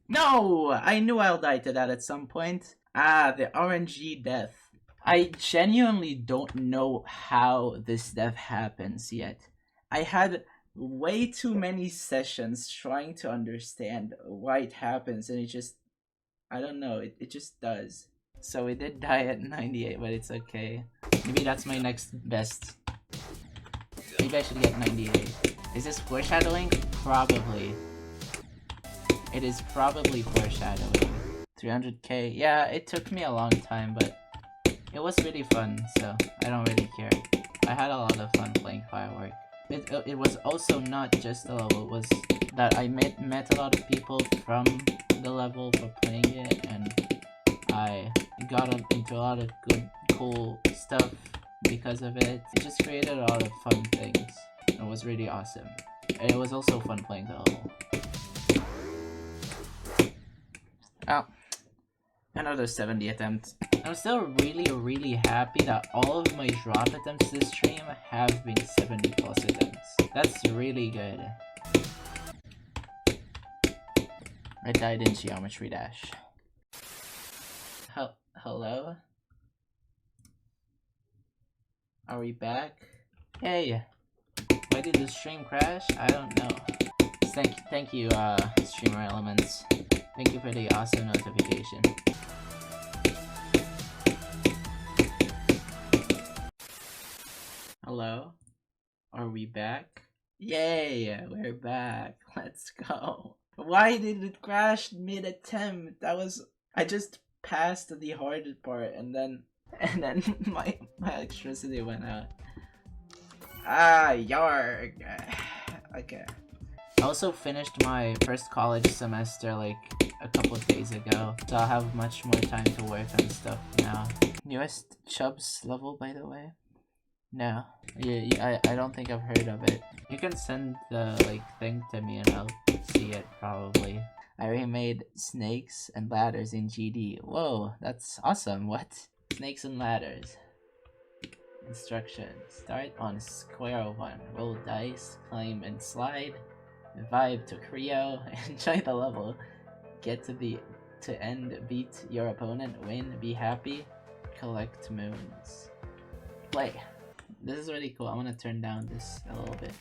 No, I knew I'll die to that at some point. Ah, the RNG death. I genuinely don't know how this death happens yet. I had way too many sessions trying to understand why it happens, and it just, I don't know, it just does. So we did die at 98, but it's okay. Maybe that's my next best. Maybe I should get 98. Is this foreshadowing? Probably. It is probably foreshadowing. 300k. Yeah, it took me a long time, but it was really fun, so I don't really care. I had a lot of fun playing Firework. It was also not just the level, it was that I met a lot of people from the level for playing it, and I got into a lot of good, cool stuff because of it. It just created a lot of fun things. It was really awesome. And it was also fun playing the level. Oh. Another 70 attempt. I'm still really happy that all of my drop attempts this stream have been 70 plus attempts. That's really good. I died in Geometry Dash. Hello? Are we back? Hey! Why did the stream crash? I don't know. Thank you, Streamer Elements. Thank you for the awesome notification. Hello? Are we back? Yay! We're back. Let's go. Why did it crash mid-attempt? I just passed the hard part and then my electricity went out. Ah, yarg. Okay. I also finished my first college semester like a couple of days ago, so I'll have much more time to work on stuff now. Newest Chubbs level, by the way? No. Yeah, I don't think I've heard of it. You can send the thing to me and I'll see it probably. I remade snakes and ladders in GD. Whoa, that's awesome. What? Snakes and ladders. Instructions. Start on square 1. Roll dice, climb and slide. Vibe to Creo. Enjoy the level. Get to end, beat your opponent, win, be happy, collect moons. Play. This is really cool. I'm gonna turn down this a little bit.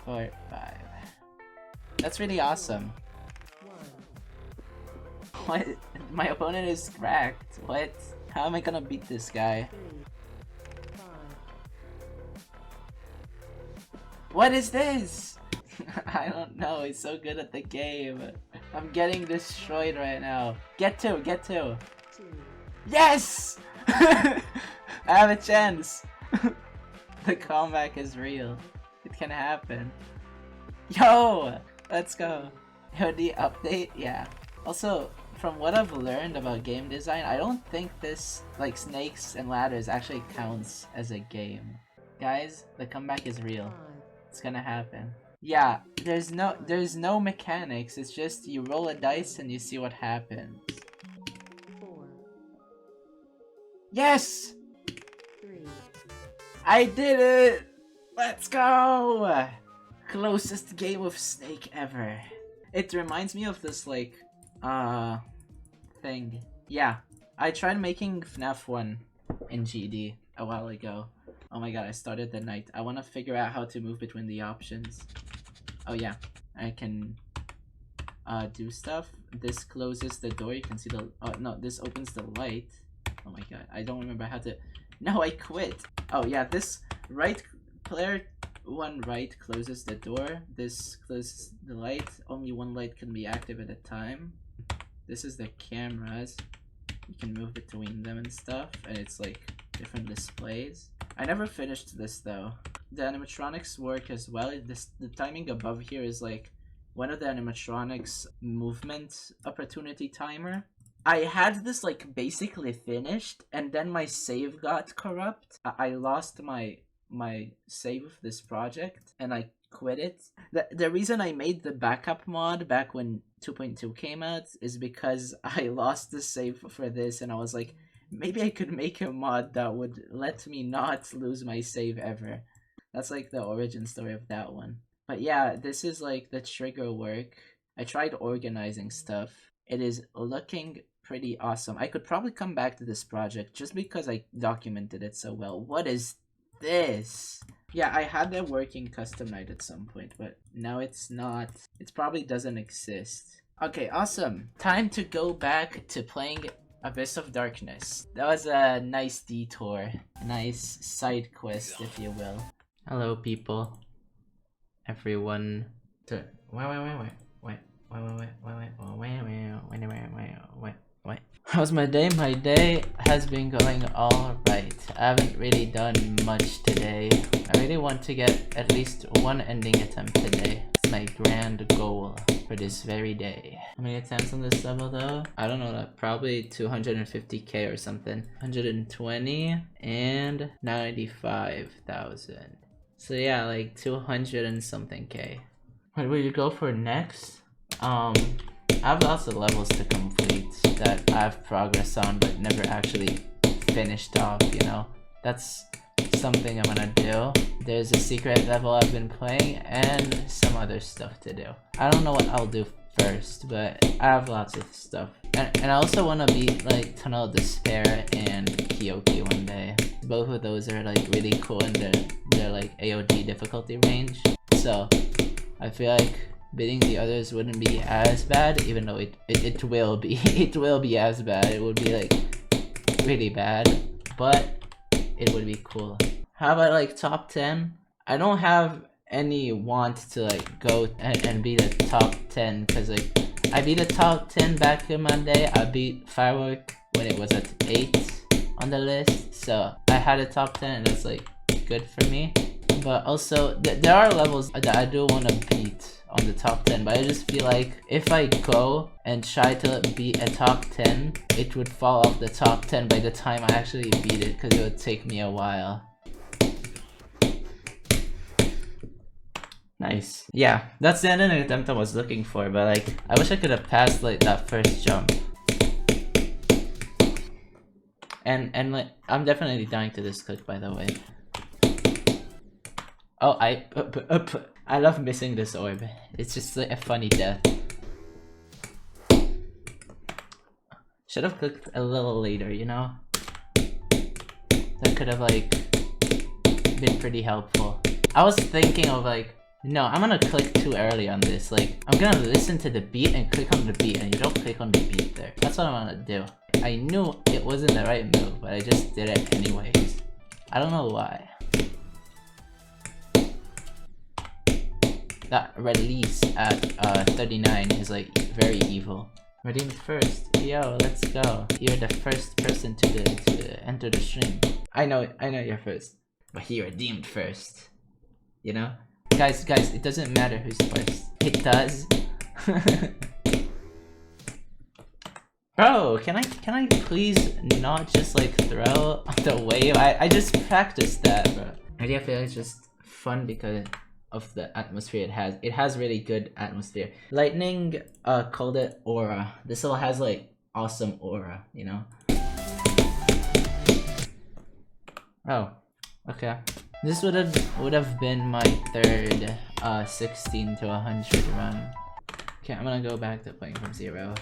4, 5. That's really awesome. What? My opponent is cracked. What? How am I gonna beat this guy? What is this? I don't know. He's so good at the game. I'm getting destroyed right now. Get to. Yes! I have a chance. The comeback is real. It can happen. Yo! Let's go. Yo, the update? Yeah. Also, from what I've learned about game design, I don't think this, snakes and ladders actually counts as a game. Guys, the comeback is real. It's gonna happen. Yeah, there's no mechanics, it's just you roll a dice and you see what happens. 4, Yes! 3, I did it! Let's go! closest game of Snake ever. It reminds me of this like thing. Yeah, I tried making FNAF 1 in GD a while ago. Oh my god, I started the night. I want to figure out how to move between the options. Oh yeah, I can do stuff. This closes the door, you can see the no, this opens the light. Oh my god, I don't remember how to. No, I quit. Oh yeah, this right player 1 right closes the door. This closes the light. Only one light can be active at a time. This is the cameras. You can move between them and stuff, and it's like different displays. I never finished this though. The animatronics work as well. The timing above here is like one of the animatronics movement opportunity timer. I had this like basically finished, and then my save got corrupt. I lost my save of this project, and I quit it. The reason I made the backup mod back when 2.2 came out is because I lost the save for this, and I was like, maybe I could make a mod that would let me not lose my save ever. That's like the origin story of that one. But yeah, this is like the trigger work. I tried organizing stuff. It is looking pretty awesome. I could probably come back to this project just because I documented it so well. What is this? Yeah, I had that working custom night at some point, but now it's not. It probably doesn't exist. Okay, awesome. Time to go back to playing ABYSS of Darkness. That was a nice detour. A nice side quest, if you will. Hello, people. Everyone. Wait. How's my day? My day has been going alright. I haven't really done much today. I really want to get at least one ending attempt today. It's my grand goal for this very day. How many attempts on this level though? I don't know, probably 250k or something. 120 and 95,000. So yeah, like 200 and something k. What will you go for next? I have lots of levels to complete that I have progress on but never actually finished off, you know? That's something I'm gonna do. There's a secret level I've been playing and some other stuff to do. I don't know what I'll do first, but I have lots of stuff. And I also want to beat like Tunnel of Despair and Kyoki one day. Both of those are like really cool in their like AOD difficulty range. So I feel like beating the others wouldn't be as bad, even though it will be. It will be as bad. It would be like really bad, but it would be cool. How about like top 10? I don't have any want to like go and be the top 10 because like I beat the top 10 back in my day. I beat Firework when it was at 8 on the list, so I had a top 10 and that's like good for me. But also there are levels that I do want to beat on the top 10, but I just feel like if I go and try to beat a top 10, it would fall off the top 10 by the time I actually beat it because it would take me a while. Nice. Yeah, that's the ending attempt I was looking for, but like I wish I could have passed like that first jump. And like I'm definitely dying to this clip, by the way. Oh, I love missing this orb. It's just like a funny death. Should have clicked a little later, you know? That could have like been pretty helpful. I was thinking of like, no, I'm gonna click too early on this. Like, I'm gonna listen to the beat and click on the beat, and you don't click on the beat there. That's what I'm gonna do. I knew it wasn't the right move, but I just did it anyways. I don't know why. That release at 39 is like very evil. Redeemed first. Yo, let's go. You're the first person to enter the stream. I know you're first, but he redeemed first. You know, guys, it doesn't matter who's first. It does. Bro, can I please not just like throw the wave? I just practiced that, bro. I feel like it's just fun because of the atmosphere it has. It has really good atmosphere. Lightning called it aura. This all has like awesome aura, you know? Oh, okay. This would have been my third 16 to 100 run. Okay, I'm gonna go back to playing from 0.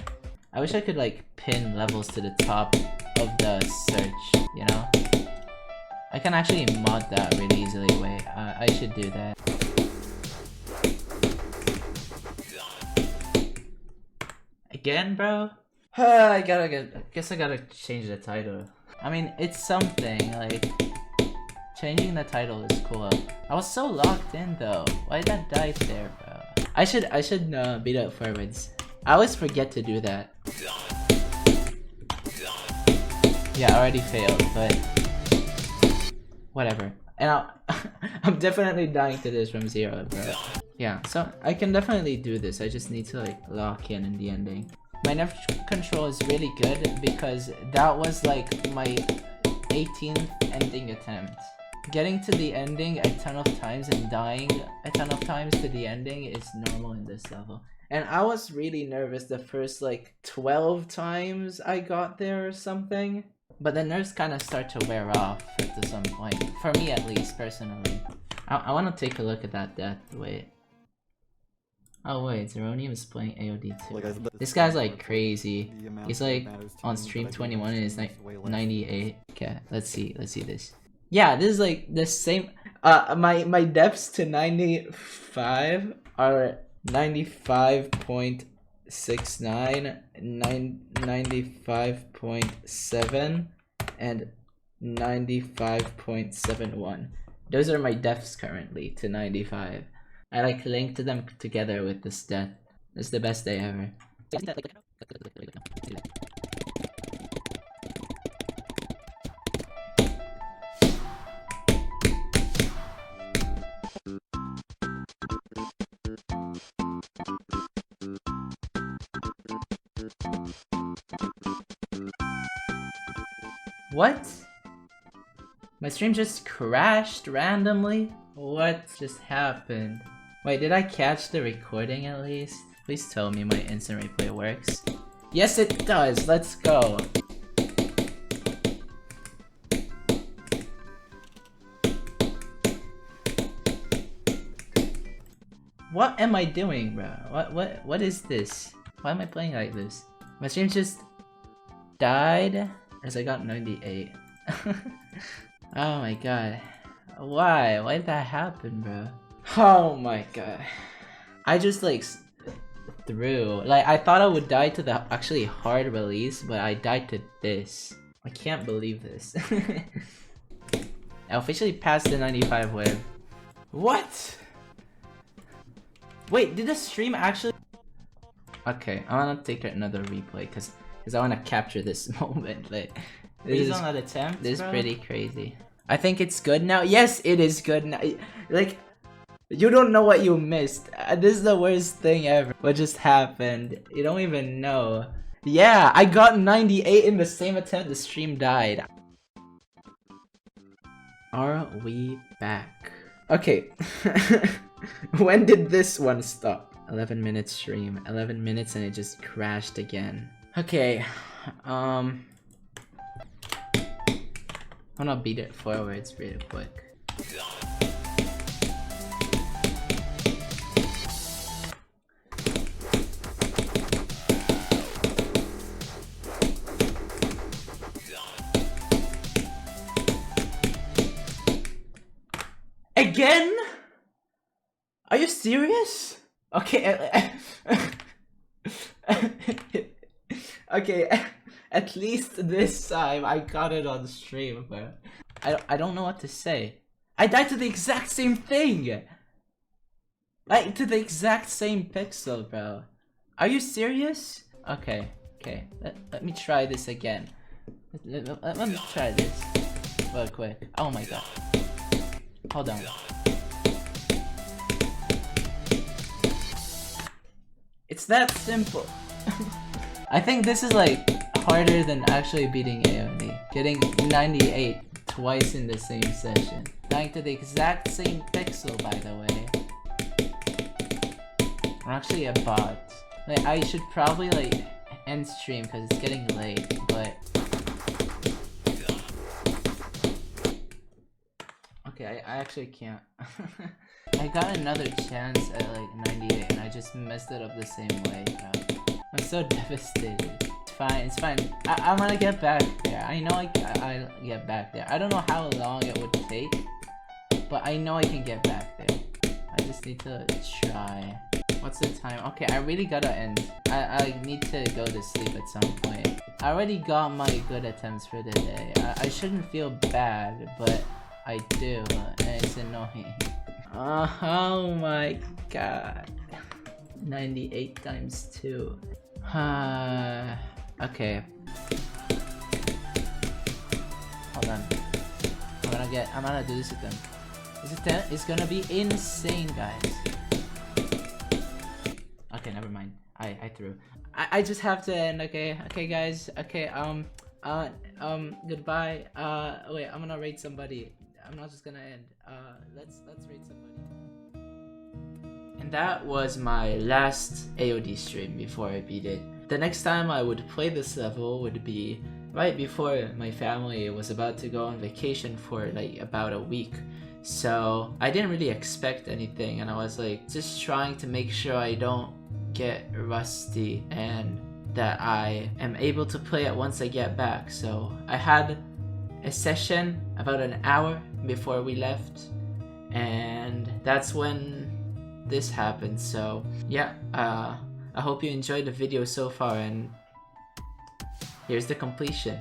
I wish I could like pin levels to the top of the search, you know? I can actually mod that really easily. Wait, I should do that. Again, bro? I guess I gotta change the title. I mean, it's something, like, changing the title is cool. I was so locked in though. Why did that die there, bro? I should beat up forwards. I always forget to do that. Yeah, I already failed, but whatever. And I'm definitely dying to this from 0, bro. Yeah, so I can definitely do this. I just need to like lock in the ending. My nerve control is really good because that was like my 18th ending attempt. Getting to the ending a ton of times and dying a ton of times to the ending is normal in this level. And I was really nervous the first like 12 times I got there or something. But the nerves kind of start to wear off at some point. For me at least, personally. I want to take a look at that death. Wait. Oh wait, Zeronium is playing AOD too. This guy's like crazy. He's like on stream 21 and it's like 98. Okay, let's see this. Yeah, this is like the same. My depths to 95 are 95.69, 95.7, and 95.71. Those are my depths currently to 95. I like linked them together with this death. It's the best day ever. What? My stream just crashed randomly? What just happened? Wait, did I catch the recording at least? Please tell me my instant replay works. Yes, it does. Let's go. What am I doing, bro? What is this? Why am I playing like this? My stream just died as I got 98. Oh my god. Why? Why did that happen, bro? Oh my god. I just like threw. Like I thought I would die to the actually hard release, but I died to this. I can't believe this. I officially passed the 95 wave. What? Wait, did the stream actually? Okay, I wanna take another replay because I wanna capture this moment. Like, this on that attempt. This is pretty crazy. I think it's good now. Yes, it is good now. Like, you don't know what you missed. This is the worst thing ever. What just happened? You don't even know. Yeah, I got 98 in the same attempt the stream died. Are we back? Okay. When did this one stop? 11 minutes stream. 11 minutes and it just crashed again. Okay. I'm gonna beat it forwards real quick. Again? Are you serious? Okay. Okay. At least this time I got it on stream, but I don't know what to say. I died to the exact same thing! Like, to the exact same pixel, bro. Are you serious? Okay, okay. Let me try this again. Let me try this real quick. Oh my god. Hold on. It's that simple. I think this is like harder than actually beating AOD. Getting 98 twice in the same session. Dying to the exact same pixel, by the way. I'm actually a bot. Like, I should probably like end stream because it's getting late, but okay, I actually can't. I got another chance at like 98 and I just messed it up the same way. I'm so devastated. It's fine, it's fine. I'm gonna get back there. I know I'll get back there. I don't know how long it would take, but I know I can get back there. I just need to try. What's the time? Okay, I really gotta end. I need to go to sleep at some point. I already got my good attempts for the day. I shouldn't feel bad, but I do, and it's annoying. Oh my god. 98 times 2. Okay. Hold on. I'm gonna do this again. It's gonna be insane, guys. Okay, never mind. I threw. I just have to end, okay? Okay, guys. Okay, goodbye. Wait, I'm gonna rate somebody. I'm not just gonna end. Let's rate somebody. And that was my last AOD stream before I beat it. The next time I would play this level would be right before my family was about to go on vacation for like about a week. So I didn't really expect anything, and I was like just trying to make sure I don't get rusty and that I am able to play it once I get back. So I had a session about an hour before we left, and that's when this happened. So yeah, I hope you enjoyed the video so far, and here's the completion.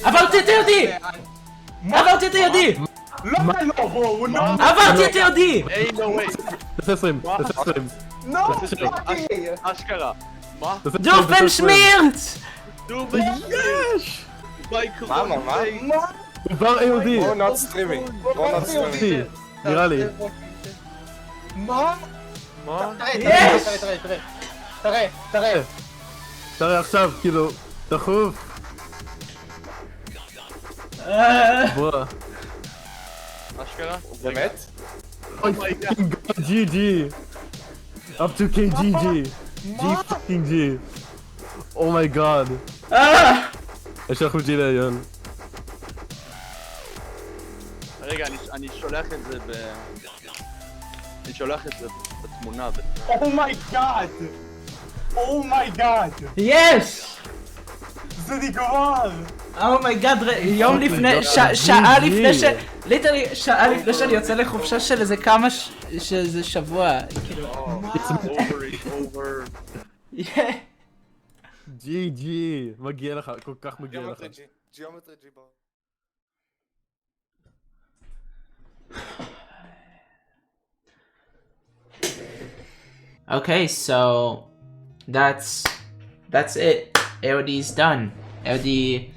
עברתי את הידי! עברתי את הידי! עברתי את הידי! היי, נו ווי. תעשה 20, תעשה 20. אשכרה. מה? דו בן שמירט! דו בן יש! מייקל. הוא כבר AOD! We're not streaming. We're not streaming. נראה לי. מה? תראה עכשיו, כאילו, דחוף. בוא. אשכרה? באמת? אוי פאקינג גוד, GG. up to KGG. G fucking G. אומייגאד. יש לך ג'י לעיון. רגע, אני שולח את זה אני שולח את זה בתמונה. אומייגאד! אומייגאד! יש! זה נגמר! אומייגאד, יום לפני, שעה לפני ליטרלי שעה לפני שאני יוצא לחופשה של איזה כמה, שזה שבוע, כאילו. over. GG. מגיע לך, כל כך מגיע לך. Geometry G bar. Okay, so that's it. AOD's done. AOD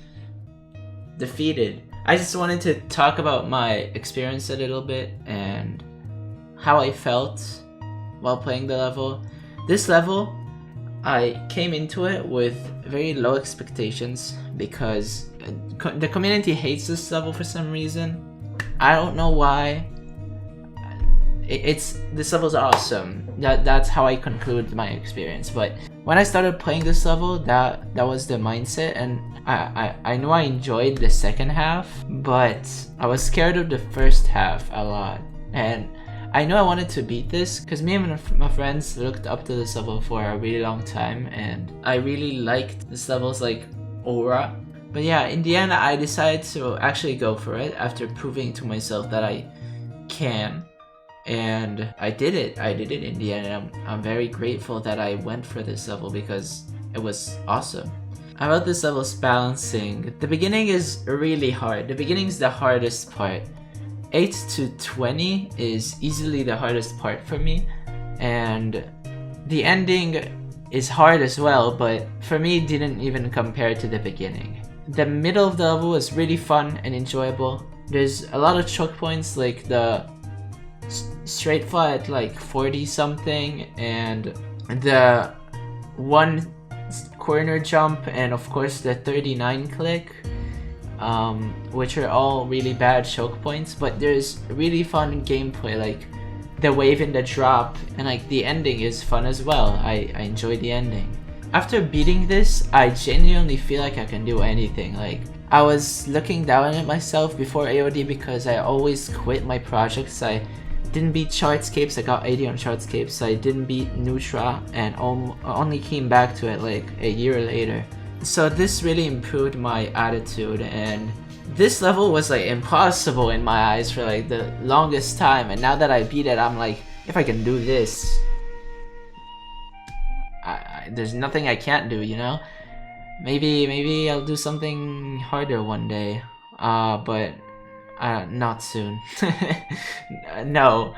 defeated. I just wanted to talk about my experience a little bit and how I felt while playing the level. This level, I came into it with very low expectations because the community hates this level for some reason. I don't know why. This level's awesome. That's how I conclude my experience. But when I started playing this level, that was the mindset, and I knew I enjoyed the second half, but I was scared of the first half a lot. And I knew I wanted to beat this because me and my friends looked up to this level for a really long time, and I really liked this level's like aura. But yeah, in the end, I decided to actually go for it after proving to myself that I can. And I did it in the end, and I'm very grateful that I went for this level because it was awesome. About this level's balancing, the beginning is really hard. The beginning's the hardest part. 8 to 20 is easily the hardest part for me, and the ending is hard as well, but for me it didn't even compare to the beginning. The middle of the level was really fun and enjoyable. There's a lot of choke points, like the straight fly at like 40 something, and the one corner jump, and of course the 39 click, which are all really bad choke points, but there's really fun gameplay, like the wave and the drop, and like the ending is fun as well. I enjoy the ending. After beating this, I genuinely feel like I can do anything. Like, I was looking down at myself before AOD because I always quit my projects. I didn't beat Chartscapes, I got 80 on Chartscapes. I didn't beat Nutra, and only came back to it like a year later. So this really improved my attitude, and this level was like impossible in my eyes for like the longest time, and now that I beat it, I'm like, if I can do this, there's nothing I can't do, you know? Maybe I'll do something harder one day, but not soon. No.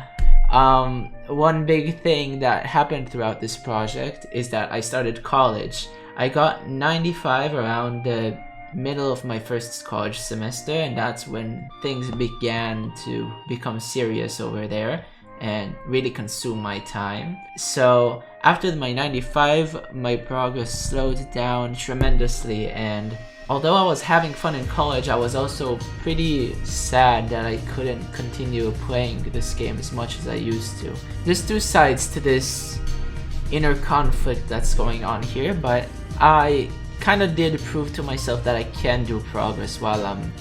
One big thing that happened throughout this project is that I started college. I got 95 around the middle of my first college semester, and that's when things began to become serious over there and really consume my time. So after my 95, my progress slowed down tremendously, and although I was having fun in college, I was also pretty sad that I couldn't continue playing this game as much as I used to. There's two sides to this inner conflict that's going on here, but I kind of did prove to myself that I can do progress while I'm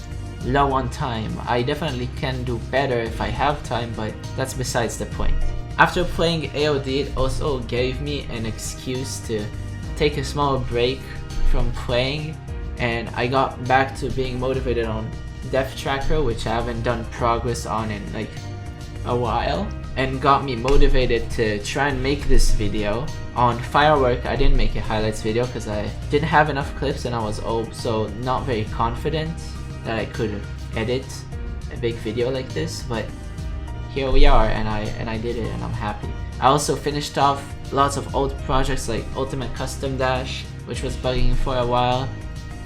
low on time. I definitely can do better if I have time, but that's besides the point. After playing AOD, it also gave me an excuse to take a small break from playing, and I got back to being motivated on Death Tracker, which I haven't done progress on in like a while, and got me motivated to try and make this video. On Firework, I didn't make a highlights video because I didn't have enough clips, and I was also not very confident that I could edit a big video like this, but here we are, and I did it, and I'm happy. I also finished off lots of old projects like Ultimate Custom Dash, which was bugging for a while,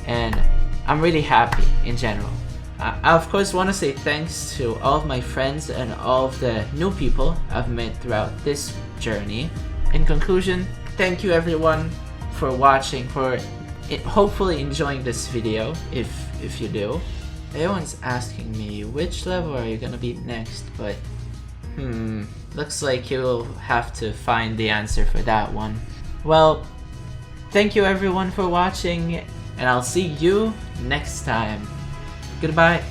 and I'm really happy in general. I of course want to say thanks to all of my friends and all of the new people I've met throughout this journey. In conclusion, thank you everyone for watching, for hopefully enjoying this video, if you do. Everyone's asking me, which level are you gonna beat next, but looks like you'll have to find the answer for that one. Well, thank you everyone for watching, and I'll see you next time. Goodbye.